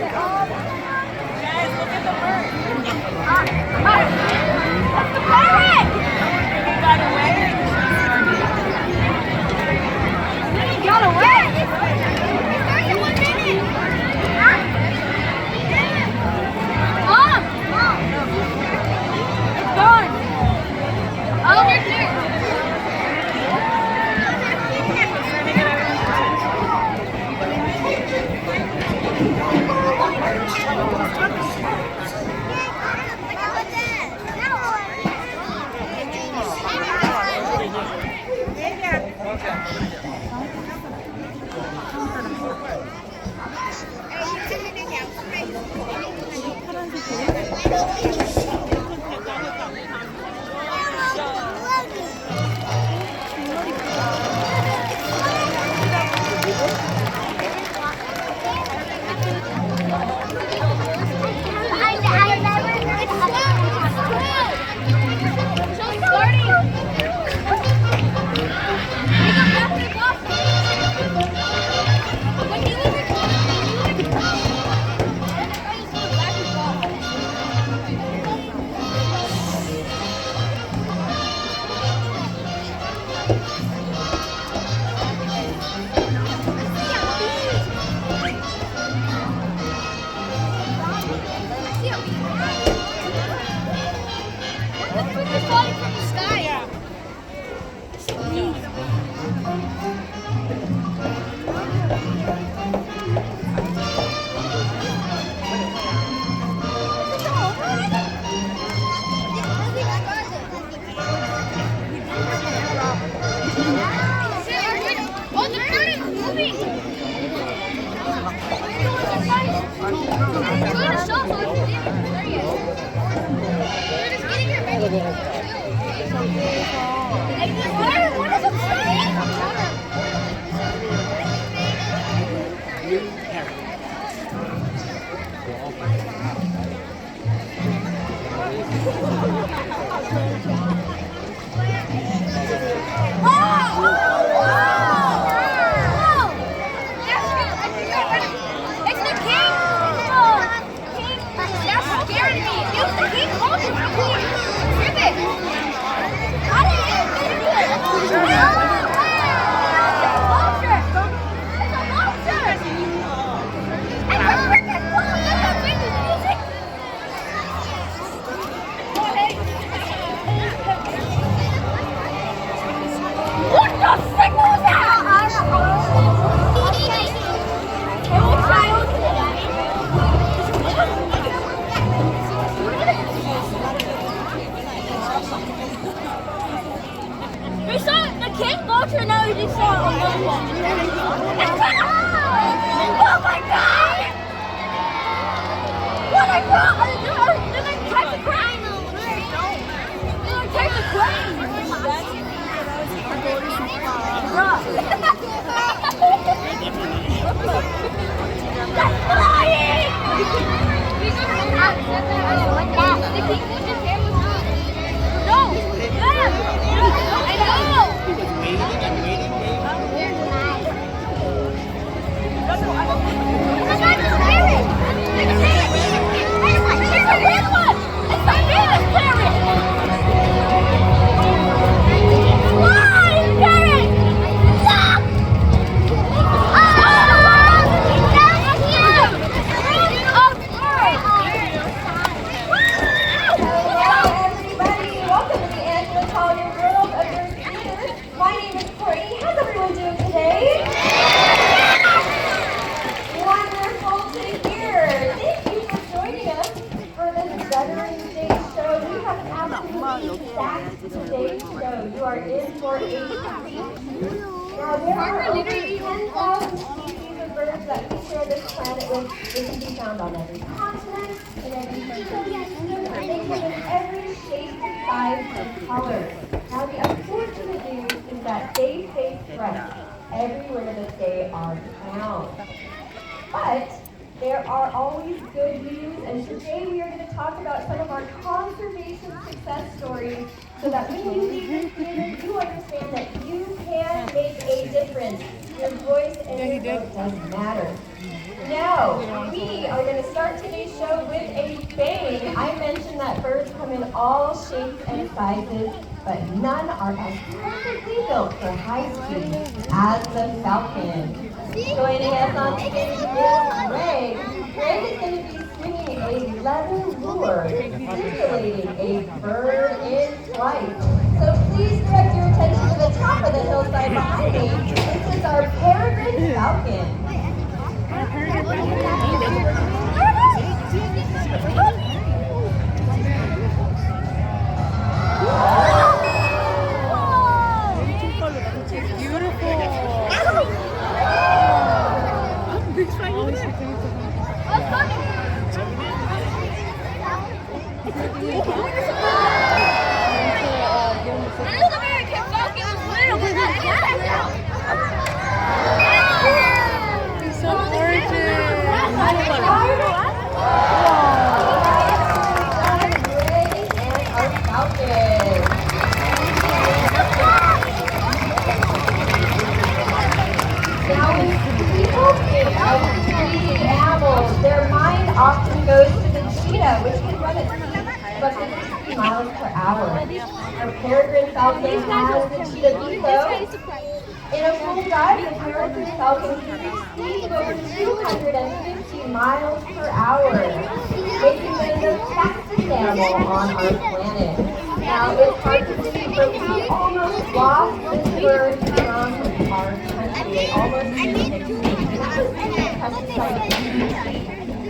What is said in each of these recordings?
Guys, look at the bird. That's the parrot! He got away. He got away! He started in 1 minute! Mom! It's gone! Oh, there's there! We saw the king vulture, now we just saw a lone vulture. Oh my god! What I brought! They're like types of crane! They're like types of crane! That's flying! The king vulture's hair was good. No! Yeah! I know! My name is Courtney. How's everyone doing today? Wonderful to hear. Thank you for joining us for this Veterans Day show. We have an absolutely stacked today's show. You are in for a treat. Now, there are over 10,000 species of birds that we share this planet with. They can be found on every continent, in every ecosystem, and they come in every shape, size, and color. Now, the unfortunate news is that they face threats every limited day on town. But there are always good news, and today we are going to talk about some of our conservation success stories so that when you leave this theater, you understand that you can make a difference. Your voice and your vote does matter. Now, we are going to start today's show with a bang. I mentioned that birds come in all shapes and sizes, but none are as perfectly built for high speed as the falcon. Joining us on stage is Greg. Greg is going to be swinging a leather lure, simulating a bird in flight. So please direct your attention to the top of the hillside behind me. This is our peregrine falcon. Their mind often goes to the cheetah, which can run at speeds of up to 60 miles per hour. Our peregrine falcon has the cheetah beat though. In a full dive, the peregrine falcon can reach speeds of over 250 miles per hour, making them the fastest animal on our planet. Now, it's hard to believe, but we almost lost this bird from our country. They almost went extinct.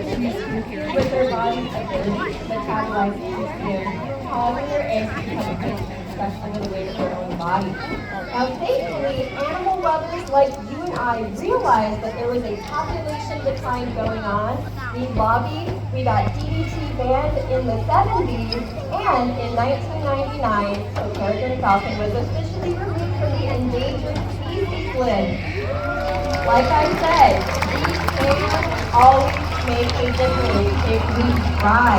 With their body's ability to metabolize calcium, causing their eggs to become weak, especially with the weight of their own body. Now, thankfully, animal lovers like you and I realized that there was a population decline going on. We lobbied, we got DDT banned in the 70s, and in 1999, the peregrine falcon was officially removed from the endangered species list. Like I said, we can always make a difference if we try.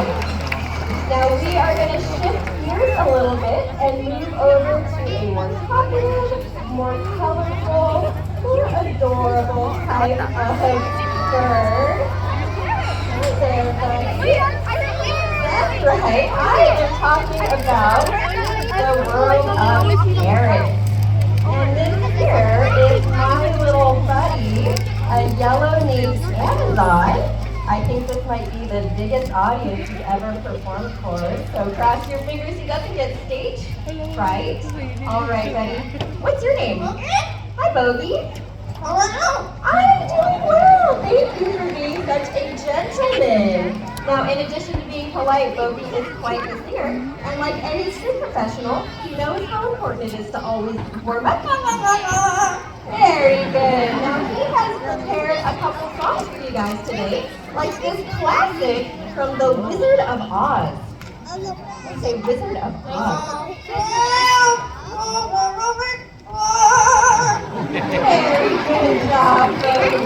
Now we are going to shift gears a little bit and move over to a more talkative, more colorful, more adorable type of bird. There, that's right. I am talking about the world of parrots. And this here is my little buddy, a yellow-naped Amazon. I think this might be the biggest audience you've ever performed for. So cross your fingers he doesn't get stage fright. All right, buddy. What's your name? Hi, Bogey. Hello. I'm doing well. Thank you for being such a gentleman. Now, in addition to being polite, Bogey is quite the singer. And like any true professional, he knows how important it is to always warm up. Very good. Now, he has prepared a couple songs for you guys today, like this classic from The Wizard of Oz. We say Wizard of Oz. Very good job, Bogey.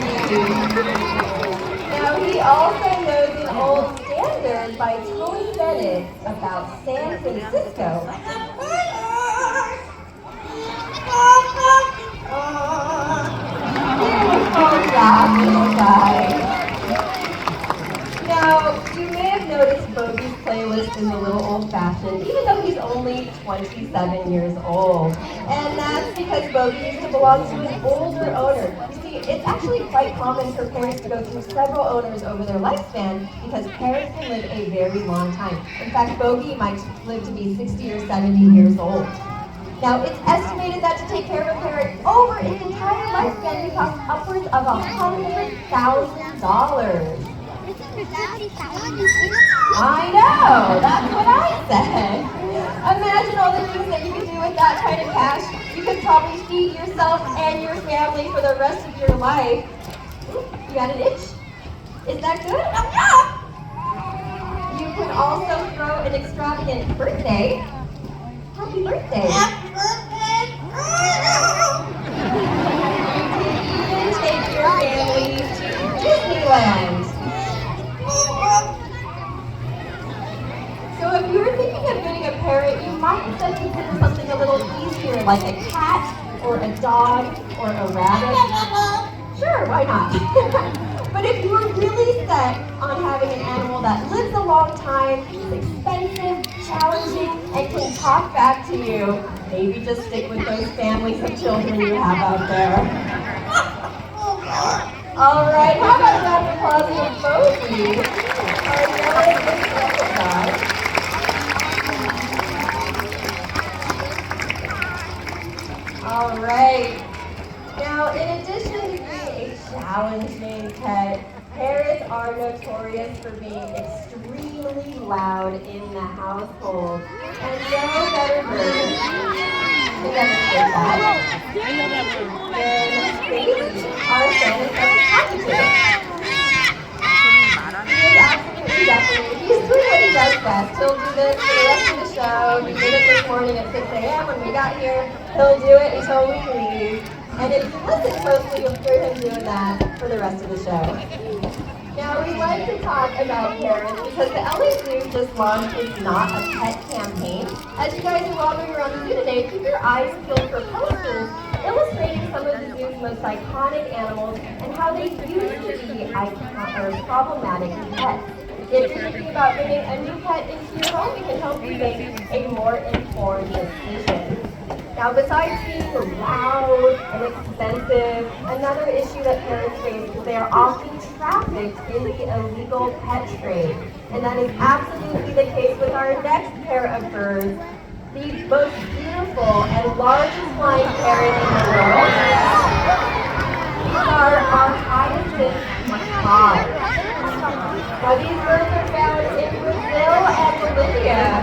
Now, he also knows an old standard by Tony Bennett about San Francisco. Beautiful job, little guy. Now, you may have noticed Bogey's playlist is a little old-fashioned, even though he's only 27 years old. And that's because Bogey used to belong to an older owner. You see, it's actually quite common for parrots to go through several owners over their lifespan because parrots can live a very long time. In fact, Bogey might live to be 60 or 70 years old. Now, it's estimated that to take care of a parrot over its entire lifespan can cost upwards of $100,000. I know, that's what I said. Imagine all the things that you could do with that kind of cash. You could probably feed yourself and your family for the rest of your life. Ooh, you got an itch? Is that good? You can also throw an extravagant birthday. Happy birthday. Happy birthday. You can even take your family to Disneyland. So if you were thinking of getting a parrot, you might instead consider something a little easier, like a cat, or a dog, or a rabbit. Sure, why not? But if you are really set on having an animal that lives a long time, is expensive, challenging, and can talk back to you, maybe just stick with those families of children you have out there. All right, how about a round of applause for Bosie, our yellow example dog. All right. Now, in addition to being a challenging pet, parrots are notorious for being extremely loud in the household. And no better bird to demonstrate that than Baby, our Santa cockatoo. He is absolutely deafening. He's doing what he does best. He'll do this for the rest of the show. He did it this morning at 6 a.m. when we got here. He'll do it until we leave. And if you listen closely, you'll hear him doing that for the rest of the show. Now, we like to talk about parrots because the LA Zoo just launched its Not a Pet campaign. As you guys are walking around the zoo today, keep your eyes peeled for posters illustrating some of the zoo's most iconic animals and how they used to be problematic pets. If you're thinking about bringing a new pet into your home, we can help you make a more informed decision. Now, besides being loud and expensive, another issue that parents face is they are often trafficked in the illegal pet trade. And that is absolutely the case with our next pair of birds, the most beautiful and largest flying parrot in the world. These are our hyacinth macaws. Now, these birds are found in Brazil and Bolivia,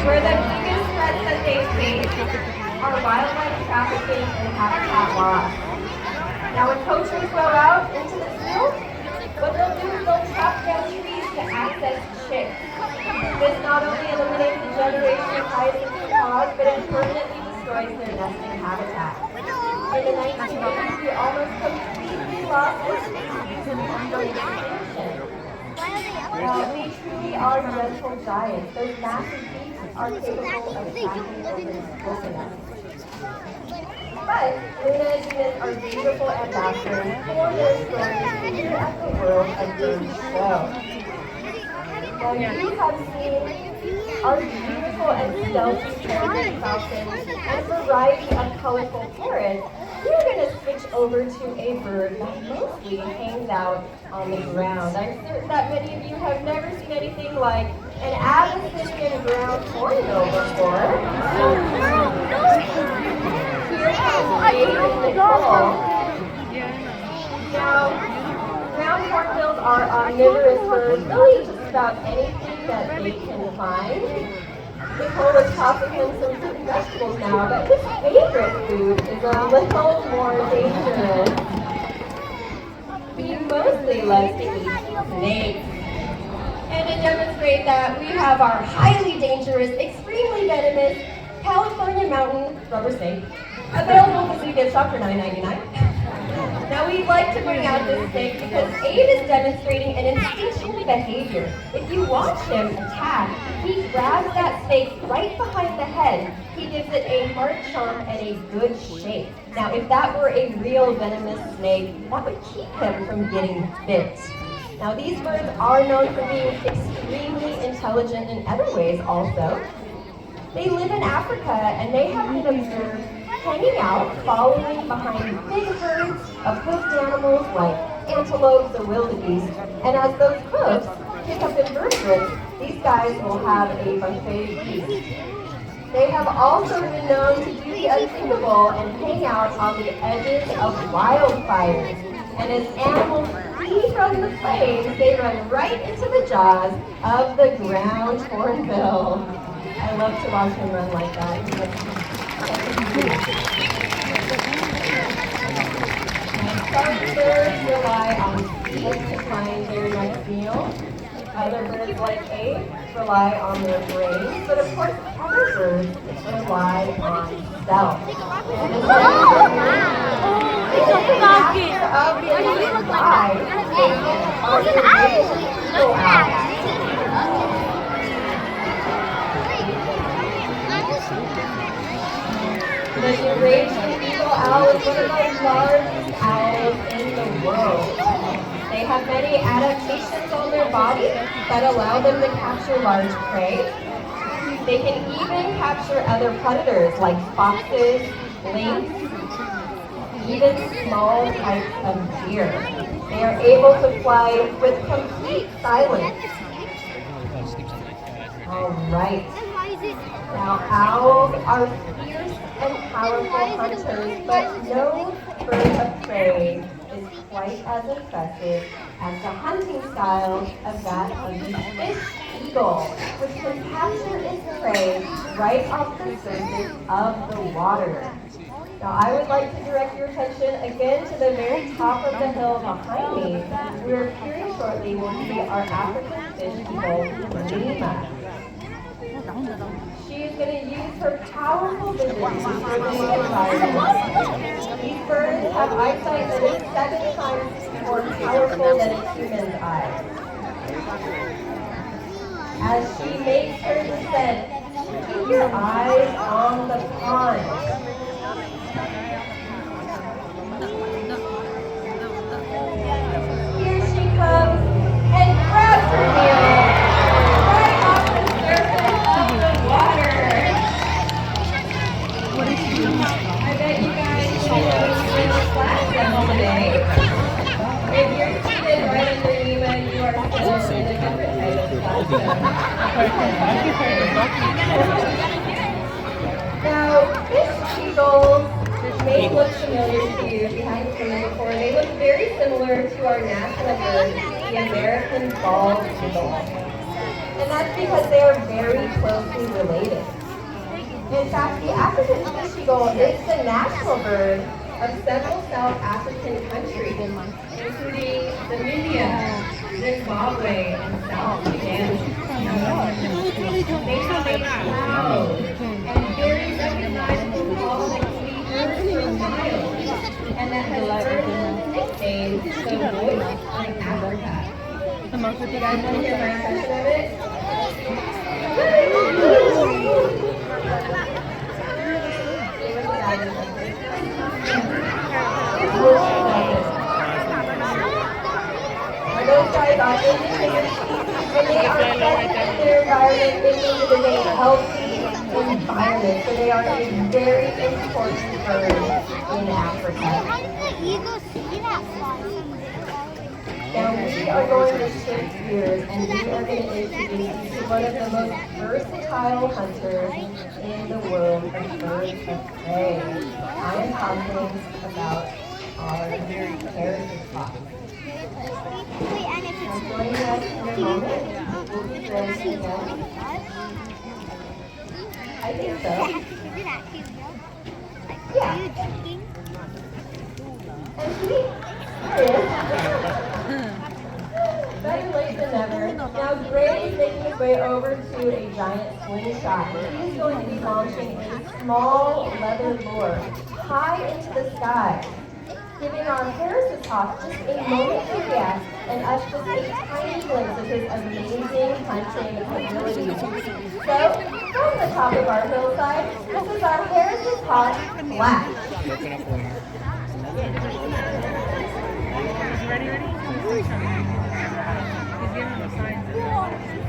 where the biggest threats that they face are wildlife trafficking and habitat loss. Now, when poachers go out into the field, what they'll do is they'll chop down trees to access chicks. This not only eliminates the generation of hyacinth macaws, but it permanently destroys their nesting habitat. In the 1980s, we almost completely lost this species from extinction. They truly are gentle giants. Those massive beaks are capable of attacking coconuts. But Luna and Venus are beautiful ambassadors for their stories here at the World of Birds show. Now you have seen our beautiful and stealthy peregrine falcons and a variety of colorful parrots. We're going to switch over to a bird that mostly hangs out on the ground. I'm certain that many of you have never seen anything like an Abyssinian ground hornbill before. Here comes Baby Nicole. Now, ground hornbills are omnivorous birds, really just about anything that they can find. Nicole was tossing him some fruit and vegetables now, but his favorite food is a little more dangerous. He mostly likes to eat snakes. And to demonstrate that, we have our highly dangerous, extremely venomous California mountain rubber snake, available at the zoo gift shop for $9.99. Now, we like to bring out this snake because Abe is demonstrating an instinctual behavior. If you watch him attack, he grabs that snake right behind the head. He gives it a hard chomp and a good shake. Now, if that were a real venomous snake, that would keep him from getting bit. Now, these birds are known for being extremely intelligent in other ways also. They live in Africa, and they have been observed hanging out, following behind big herds of hoofed animals like antelopes or wildebeest. And as those hoofs pick up invertebrates, these guys will have a buffet feast. They have also been known to do the unthinkable and hang out on the edges of wildfires. And as animals flee from the flames, they run right into the jaws of the ground hornbill. I love to watch him run like that. Some birds rely on seeds to find their next meal. Other birds, like Abe, rely on their brains. But of course, other birds rely on stealth. And the master of the sky are the eagle owl. The Eurasian eagle owl is one of the largest owls in the world. They have many adaptations on their body that allow them to capture large prey. They can even capture other predators like foxes, lynx, even small types of deer. They are able to fly with complete silence. All right. Now, owls are fierce and powerful hunters, but no bird of prey is quite as impressive as the hunting style of that of the fish eagle, which can capture its prey right off the surface of the water. Now, I would like to direct your attention again to the very top of the hill behind me, where very shortly will see our African fish eagle, Lima. She is going to use her powerful vision to survey the environment. These birds have eyesight that is 7 times more powerful than a human's eye. As she makes her descent, keep your eyes on the pond. Here she comes and grabs her meal right off the surface of the water. I bet you guys didn't know you were in the class demo today. If you're seated right under Nima, you are still in a different type of class. Now, fish eagles may look familiar to you if you haven't seen them before. They look very similar to our national bird, the American bald eagle. And that's because they are very closely related. In fact, the African fish eagle is the national bird of several South African countries, including Namibia, Zimbabwe, and South Sudan. They have a loud and very recognizable call that can be heard for miles, and that has earned the nickname the Voice of Africa. You guys want to hear my impression of it? Those guys are independent. When they are present in their environment, it means it is a healthy environment. So they are a very important bird in Africa. How did the eagle see that fly? Now we are going to shift gears and we are going to introduce you to one of the most versatile hunters in the world of birds of prey. I am talking about our parrots hawk. Wait, and if Now it's joining us in a moment will be Gracie again. I think so. Is it actually real? Yeah. Are you joking? And she, there it is. Better late than never. Now Gray is making his way over to a giant slingshot. He's going to be launching a small leather lure high into the sky, giving our Harris's hawk just a moment to react and us just a tiny glimpse of his amazing hunting abilities. So, from the top of our hillside, this is our Harris's hawk, Flash.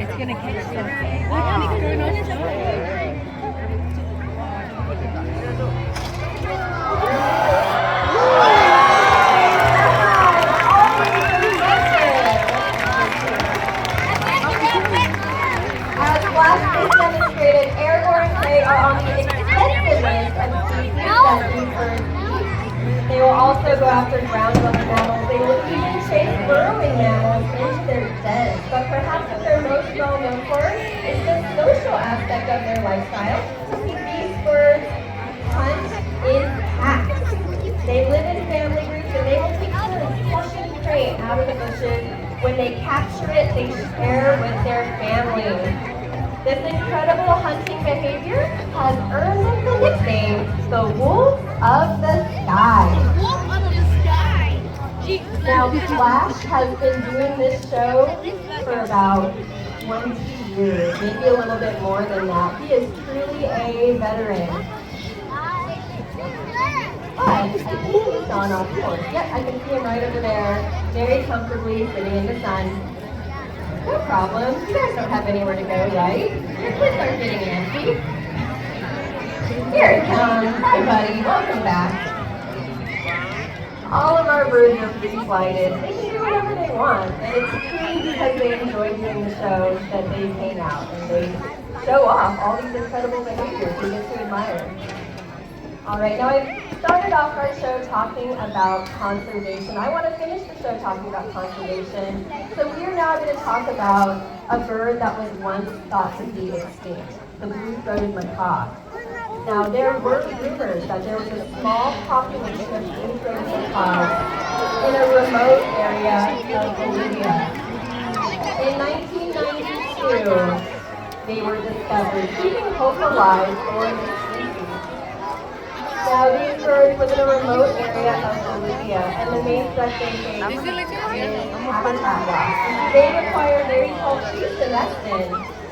It's gonna catch them. As Flash has demonstrated, airborne prey are on the extensive list of species that these birds eat. They will also go after ground-dwelling mammals. They will even chase burrowing mammals into their dens. But perhaps what they're most well known for is the social aspect of their lifestyle. These birds hunt in packs. They live in family groups and they will take turns flushing prey out of the bushes. When they capture it, they share with their family. This incredible hunting behavior has earned them the nickname, the Wolves of the Sky. Wolf of the sky. Now, Flash has been doing this show for about 20 years, maybe a little bit more than that. He is truly a veteran. but I think he's gone off course. Yep, I can see him right over there, very comfortably sitting in the sun. No problem. You guys don't have anywhere to go, right? Your kids aren't getting antsy. Here it comes. Hi, buddy. Welcome back. All of our birds are free-flighted. They can do whatever they want, and it's truly because they enjoy doing the show that they hang out and they show off all these incredible behaviors we get to admire. All right, now I started off our show talking about conservation. I want to finish the show talking about conservation. So we are now going to talk about a bird that was once thought to be extinct, the blue-throated macaw. Now, there were rumors that there was a small population of blue-throated macaws in a remote area of Bolivia. In 1992, they were discovered, keeping hope alive for the species. Now, these birds live in a remote area of Bolivia, and the main threat they face is habitat loss. They require very tall trees to nest in.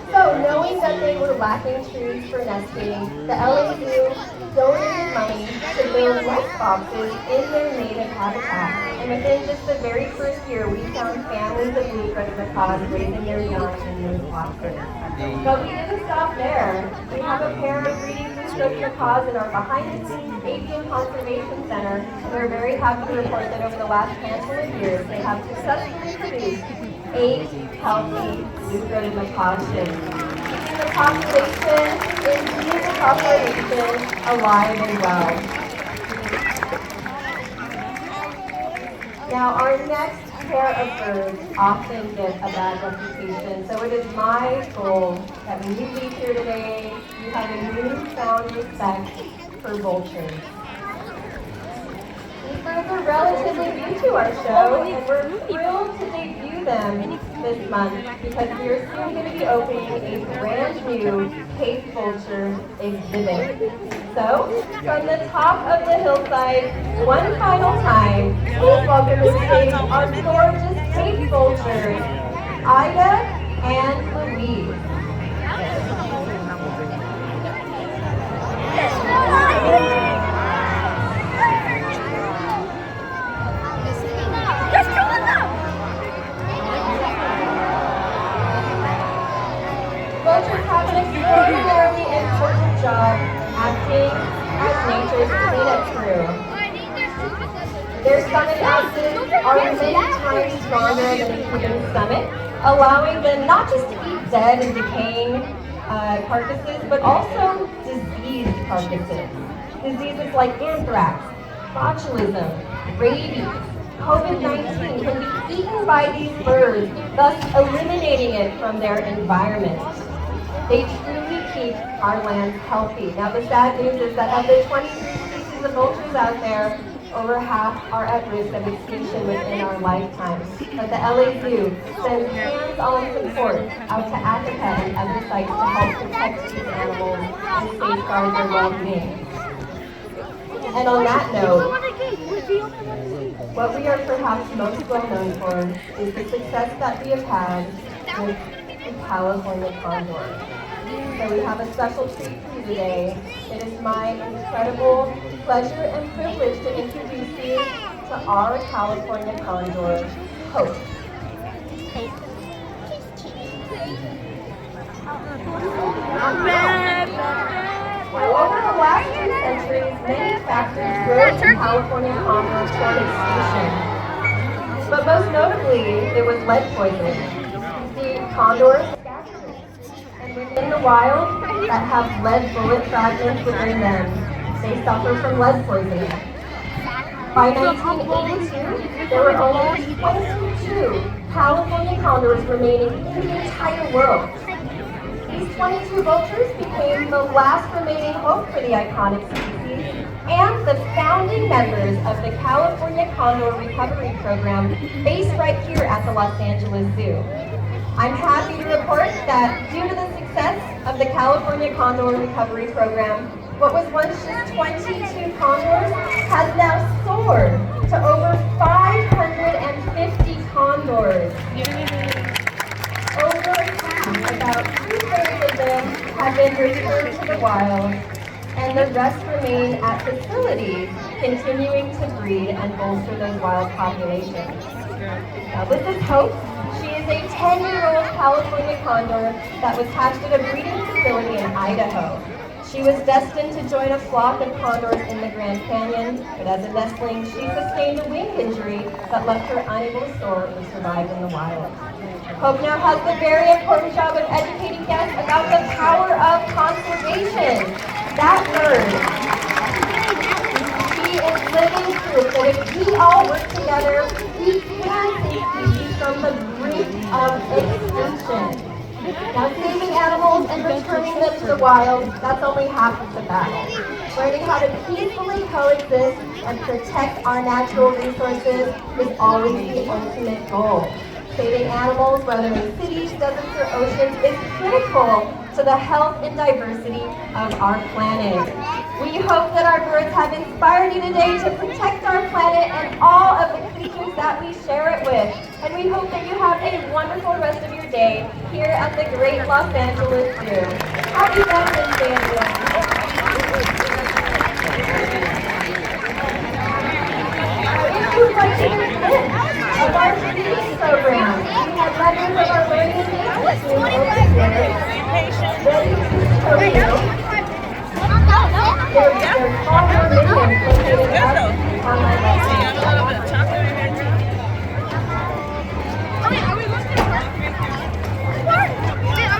So, knowing that they were lacking trees for nesting, the LA Zoo donated money to build nest boxes in their native habitat. And within just the very first year, we found families of blue-throated macaws raising their young in those boxes. But we didn't stop there. We have a pair of breeding blue-throated macaws in our behind-the-scenes avian conservation center, and we're very happy to report that over the last handful of years, they have successfully produced 8 healthy blue-throated macaw chicks, keeping the population alive and well. Now, our next pair of birds often get a bad reputation, so it is my goal that when you leave here today, you have a newfound respect for vultures. These birds are relatively new to our show, and we're thrilled to debut them this month because we are soon going to be opening a brand new Cape Vulture exhibit. So, from the top of the hillside, one final time, please welcome to the stage our gorgeous Cape Vultures, Ida and Louise. Vultures have an extraordinarily important job acting as nature's cleanup crew. Their stomach acids are many times stronger than the human stomach, allowing them not just to eat dead and decaying carcasses, but also diseased carcasses. Diseases like anthrax, botulism, rabies, COVID-19 can be eaten by these birds, thus eliminating it from their environment. They truly keep our land healthy. Now, the sad news is that of the 23 species of vultures out there, over half are at risk of extinction within our lifetime. But the LA Zoo sends hands-on support out to Africa and other sites to help protect these animals and safeguard their well-being. And on that note, what we are perhaps most well known for is the success that we have had with the California Condors. So we have a special treat for you today. It is my incredible pleasure and privilege to introduce you to our California Condor, Hope. Well, over the last 2 centuries, many factors drove the California Condor toward extinction. But most notably, it was lead poisoning. The condors and within the wild that have lead bullet fragments within them, they suffer from lead poisoning. By 1982, there were only 22 California condors remaining in the entire world. These 22 vultures became the last remaining hope for the iconic species and the founding members of the California Condor Recovery Program based right here at the Los Angeles Zoo. I'm happy to report that due to the success of the California Condor Recovery Program, what was once just 22 condors has now soared to over 550 condors. Over half, about 2/3 of them, have been returned to the wild, and the rest remain at facilities, continuing to breed and bolster those wild populations. Now, this is Hope. She is a 10-year-old California Condor that was hatched at a breeding facility in Idaho. She was destined to join a flock of condors in the Grand Canyon, but as a nestling, she sustained a wing injury that left her unable to soar or survive in the wild. Hope now has the very important job of educating guests about the power of conservation. That bird, she is living proof that if we all work together, we can save species from the brink of extinction. Now, saving animals and returning them to the wild, that's only half of the battle. Learning how to peacefully coexist and protect our natural resources is always the ultimate goal. Saving animals, whether in cities, deserts, or oceans, is critical to the health and diversity of our planet. We hope that our birds have inspired you today to protect our planet and all of the creatures that we share it with. And we hope that you have a wonderful rest of your day here at the Great Los Angeles Zoo. Happy Veterans Day, everyone. If you'd like to hear tips of our speaking program, we have members of our learning and dance team over here ready to show you their farmer minions located out